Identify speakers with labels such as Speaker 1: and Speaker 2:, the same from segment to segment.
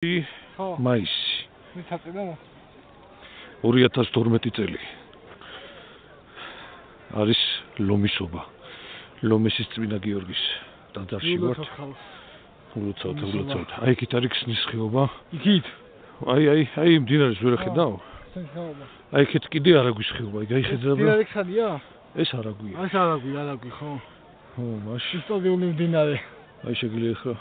Speaker 1: მაისი 2012 წელი არის ლომისობა ლომისის წმინდა გიორგის ტაძარში ვართ ულოცავთ აი იქით არის ქსნის ხეობა იქით აი მდინარის ვერ ხედავ აი იქით კიდე არაგვის ხეობა გაიხედა
Speaker 2: მდინარე ხადია
Speaker 1: ეს არაგვია
Speaker 2: ეს არაგვი ხო
Speaker 1: მაშინ
Speaker 2: ისტორიული მდინარე
Speaker 1: აი შეგიძლია ხო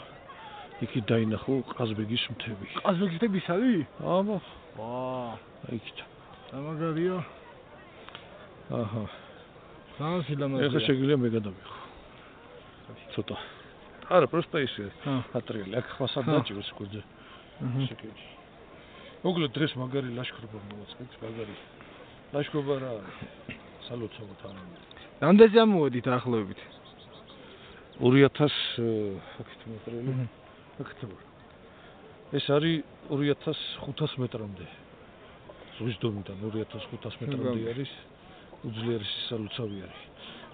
Speaker 1: იქით დაინახო ყაზბეგის მთები.
Speaker 2: ყაზბეგის მთები არის?
Speaker 1: აბა.
Speaker 2: ვა.
Speaker 1: იქით.
Speaker 2: დამაგარია.
Speaker 1: აჰა.
Speaker 2: სამსილამაზია.
Speaker 1: ეხლა შეგიძლია მე გადავიხო. ცოტა. არა, პროსტა ისე. ატრიალი, აქ ხმასად დაჭიროს გვერდზე. შეკეთე. მოკლედ დღეს მაგარი ლაშქრობა მოვაწყეთ, მაგარი. ლაშქრობა რა არის? სალოცავად არა.
Speaker 2: რამდენზე ამოვედით ახლობებით?
Speaker 1: 2000 აქეთ მეტრელი. ეს არის 2500 მეტრამდე. ზღვის დონიდან 2500 მეტრამდე არის. უძლიერესი სალოცავი არის.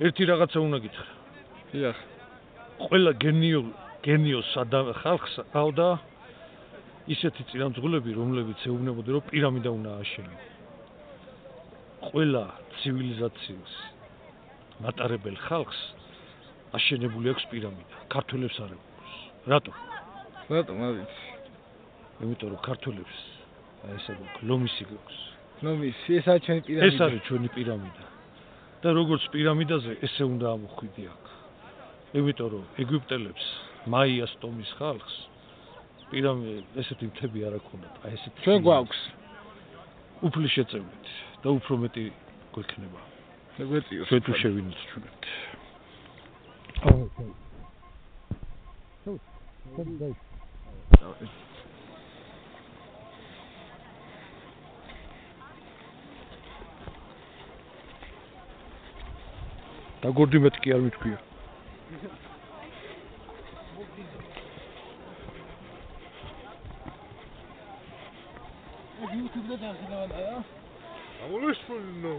Speaker 1: ერთი რაღაცა უნდა გითხრა.
Speaker 2: დიახ.
Speaker 1: ყველა გენიოს ხალხს ყავდა ისეთი წინამძღოლები, რომლებიც ეუბნებოდნენ, რომ პირამიდა უნდა ააშენოს. ყველა ცივილიზაციის მატარებელ ხალხს აშენებული აქვს პირამიდა. ქართველებს არ აქვს. რატო?
Speaker 2: რატომ არის?
Speaker 1: იმიტომ რომ ქართველებს ესა ლომისი გვაქვს.
Speaker 2: ლომისი, ეს არის ჩვენი პირამიდა.
Speaker 1: ეს არის ჩვენი პირამიდა. და როგორც პირამიდაზე ესე უნდა ამოხვიდე აქ. იმიტომ რომ ეგვიპტელებს, მაიას ტომის ხალხს პირამიდა ესეთი მთები არ აქვს. აი ესეთი
Speaker 2: ჩვენ გვაქვს.
Speaker 1: უფლის შეწევნით და უფრო მეტი გვექნება.
Speaker 2: მეგვეციოს.
Speaker 1: ჩვენ თუ შევინაცვლოთ. და გორდი მეტი კი არ მithქვია.
Speaker 2: YouTube-ზე დავსილავანაა.
Speaker 1: ამოლეშფონო.